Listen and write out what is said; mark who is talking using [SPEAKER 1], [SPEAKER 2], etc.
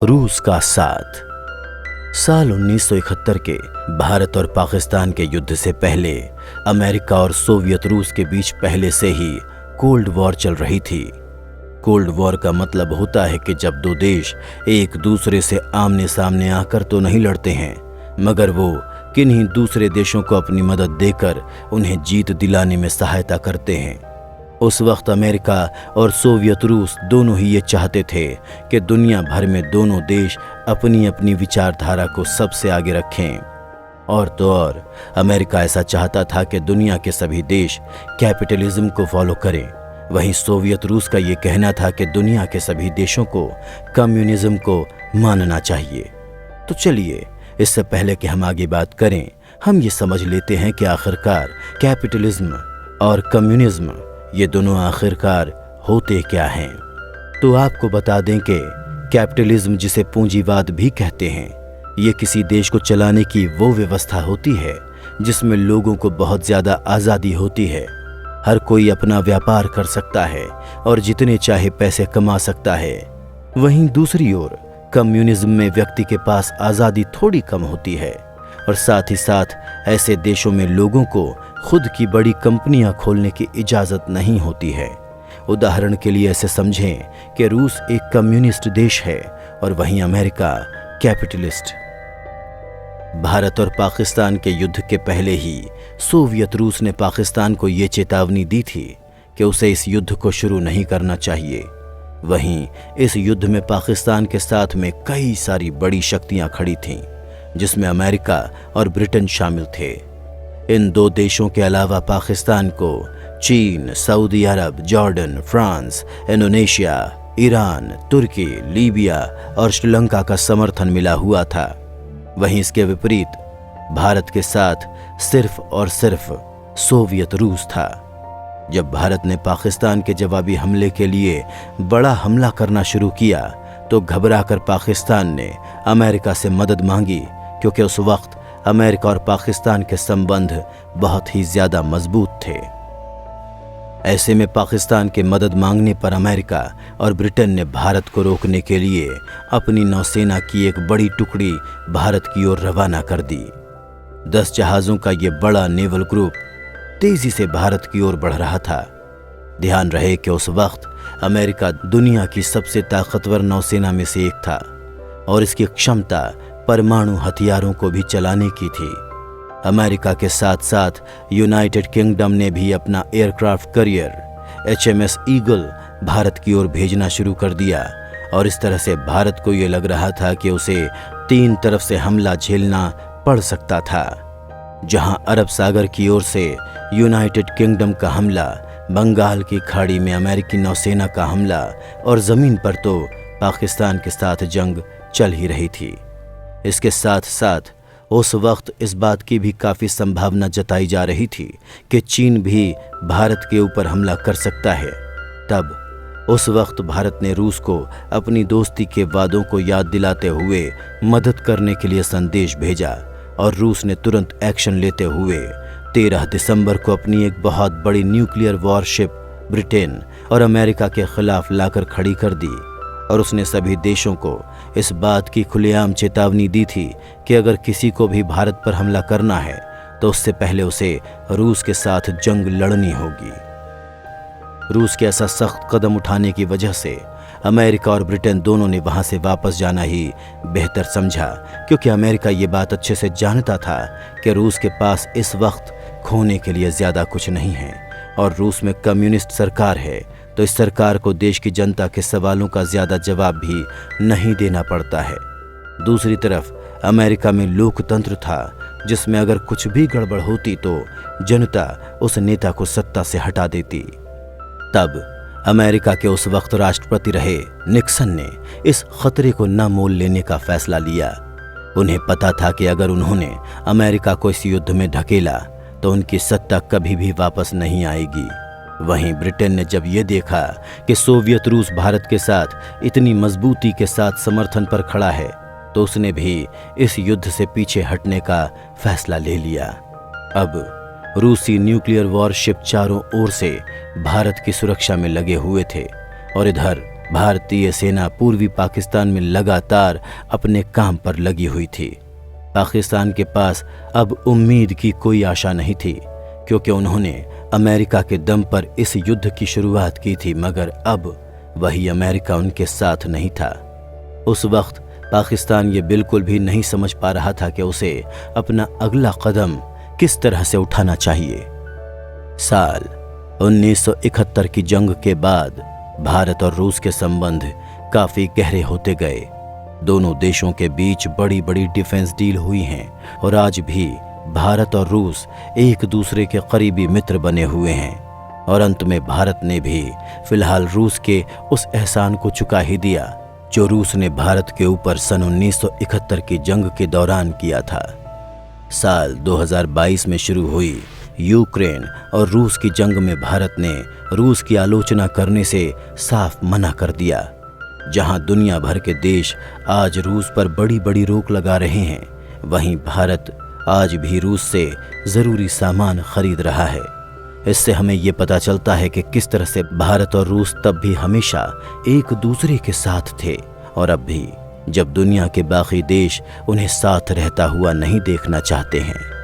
[SPEAKER 1] रूस का साथ। साल 1971 के भारत और पाकिस्तान के युद्ध से पहले अमेरिका और सोवियत रूस के बीच पहले से ही कोल्ड वॉर चल रही थी। कोल्ड वॉर का मतलब होता है कि जब दो देश एक दूसरे से आमने सामने आकर तो नहीं लड़ते हैं, मगर वो किन्हीं दूसरे देशों को अपनी मदद देकर उन्हें जीत दिलाने में सहायता करते हैं। उस वक्त अमेरिका और सोवियत रूस दोनों ही ये चाहते थे कि दुनिया भर में दोनों देश अपनी अपनी विचारधारा को सबसे आगे रखें। और तो और अमेरिका ऐसा चाहता था कि दुनिया के सभी देश कैपिटलिज्म को फॉलो करें। वहीं सोवियत रूस का ये कहना था कि दुनिया के सभी देशों को कम्युनिज्म को मानना चाहिए। तो चलिए, इससे पहले कि हम आगे बात करें, हम ये समझ लेते हैं कि आखिरकार कैपिटलिज्म और कम्युनिज्म ये दोनों आखिरकार होते क्या हैं। तो आपको बता दें कि कैपिटलिज्म, जिसे पूंजीवाद भी कहते हैं, ये किसी देश को चलाने की वो व्यवस्था होती है जिसमें लोगों को बहुत ज़्यादा आज़ादी होती है। हर कोई अपना व्यापार कर सकता है और जितने चाहे पैसे कमा सकता है। वहीं दूसरी ओर कम्युनिज्म में व्यक्ति के पास आज़ादी थोड़ी कम होती है और साथ ही साथ ऐसे देशों में लोगों को खुद की बड़ी कंपनियां खोलने की इजाज़त नहीं होती है। उदाहरण के लिए ऐसे समझें कि रूस एक कम्युनिस्ट देश है और वहीं अमेरिका कैपिटलिस्ट। भारत और पाकिस्तान के युद्ध के पहले ही सोवियत रूस ने पाकिस्तान को ये चेतावनी दी थी कि उसे इस युद्ध को शुरू नहीं करना चाहिए। वहीं इस युद्ध में पाकिस्तान के साथ में कई सारी बड़ी शक्तियां खड़ी थीं, जिसमें अमेरिका और ब्रिटेन शामिल थे। इन दो देशों के अलावा पाकिस्तान को चीन, सऊदी अरब, जॉर्डन, फ्रांस, इंडोनेशिया, ईरान, तुर्की, लीबिया और श्रीलंका का समर्थन मिला हुआ था। वहीं इसके विपरीत भारत के साथ सिर्फ और सिर्फ सोवियत रूस था। जब भारत ने पाकिस्तान के जवाबी हमले के लिए बड़ा हमला करना शुरू किया तो घबराकर पाकिस्तान ने अमेरिका से मदद मांगी, क्योंकि उस वक्त अमेरिका और पाकिस्तान के संबंध बहुत ही ज्यादा मजबूत थे। ऐसे में पाकिस्तान के मदद मांगने पर अमेरिका और ब्रिटेन ने भारत को रोकने के लिए अपनी नौसेना की एक बड़ी टुकड़ी भारत की ओर रवाना कर दी। 10 जहाज़ों का ये बड़ा नेवल ग्रुप तेजी से भारत की ओर बढ़ रहा था। ध्यान रहे कि उस वक्त अमेरिका दुनिया की सबसे ताकतवर नौसेना में से एक था और इसकी क्षमता परमाणु हथियारों को भी चलाने की थी। अमेरिका के साथ साथ यूनाइटेड किंगडम ने भी अपना aircraft carrier HMS eagle Bharat की ओर भेजना शुरू कर दिया और इस तरह से भारत को ये लग रहा था कि उसे 3 तरफ से हमला झेलना पड़ सकता था। जहां अरब सागर की ओर से यूनाइटेड किंगडम का हमला, बंगाल की खाड़ी में अमेरिकी नौसेना का हमला और ज़मीन पर तो पाकिस्तान के साथ जंग चल ही रही थी। इसके साथ साथ उस वक्त इस बात की भी काफ़ी संभावना जताई जा रही थी कि चीन भी भारत के ऊपर हमला कर सकता है। तब उस वक्त भारत ने रूस को अपनी दोस्ती के वादों को याद दिलाते हुए मदद करने के लिए संदेश भेजा और रूस ने तुरंत एक्शन लेते हुए 13 दिसंबर को अपनी एक बहुत बड़ी न्यूक्लियर वॉरशिप ब्रिटेन और अमेरिका के खिलाफ लाकर खड़ी कर दी। और उसने सभी देशों को इस बात की खुलेआम चेतावनी दी थी कि अगर किसी को भी भारत पर हमला करना है तो उससे पहले उसे रूस के साथ जंग लड़नी होगी। रूस के ऐसा सख्त कदम उठाने की वजह से अमेरिका और ब्रिटेन दोनों ने वहां से वापस जाना ही बेहतर समझा, क्योंकि अमेरिका ये बात अच्छे से जानता था कि रूस के पास इस वक्त खोने के लिए ज़्यादा कुछ नहीं है और रूस में कम्युनिस्ट सरकार है, तो इस सरकार को देश की जनता के सवालों का ज़्यादा जवाब भी नहीं देना पड़ता है। दूसरी तरफ अमेरिका में लोकतंत्र था, जिसमें अगर कुछ भी गड़बड़ होती तो जनता उस नेता को सत्ता से हटा देती। तब अमेरिका के उस वक्त राष्ट्रपति रहे निक्सन ने इस खतरे को न मोल लेने का फैसला लिया। उन्हें पता था कि अगर उन्होंने अमेरिका को इस युद्ध में ढकेला तो उनकी सत्ता कभी भी वापस नहीं आएगी। वहीं ब्रिटेन ने जब ये देखा कि सोवियत रूस भारत के साथ इतनी मजबूती के साथ समर्थन पर खड़ा है, तो उसने भी इस युद्ध से पीछे हटने का फैसला ले लिया। अब रूसी न्यूक्लियर वॉरशिप चारों ओर से भारत की सुरक्षा में लगे हुए थे और इधर भारतीय सेना पूर्वी पाकिस्तान में लगातार अपने काम पर लगी हुई थी। पाकिस्तान के पास अब उम्मीद की कोई आशा नहीं थी, क्योंकि उन्होंने अमेरिका के दम पर इस युद्ध की शुरुआत की थी, मगर अब वही अमेरिका उनके साथ नहीं था। उस वक्त पाकिस्तान ये बिल्कुल भी नहीं समझ पा रहा था कि उसे अपना अगला कदम किस तरह से उठाना चाहिए। साल 1971 की जंग के बाद भारत और रूस के संबंध काफी गहरे होते गए। दोनों देशों के बीच बड़ी बड़ी डिफेंस डील हुई हैं और आज भी भारत और रूस एक दूसरे के करीबी मित्र बने हुए हैं। और अंत में भारत ने भी फिलहाल रूस के उस एहसान को चुका ही दिया जो रूस ने भारत के ऊपर सन 1971 की जंग के दौरान किया था। साल 2022 में शुरू हुई यूक्रेन और रूस की जंग में भारत ने रूस की आलोचना करने से साफ मना कर दिया। जहां दुनिया भर के देश आज रूस पर बड़ी बड़ी रोक लगा रहे हैं, वहीं भारत आज भी रूस से जरूरी सामान खरीद रहा है। इससे हमें ये पता चलता है कि किस तरह से भारत और रूस तब भी हमेशा एक दूसरे के साथ थे और अब भी, जब दुनिया के बाकी देश उन्हें साथ रहता हुआ नहीं देखना चाहते हैं।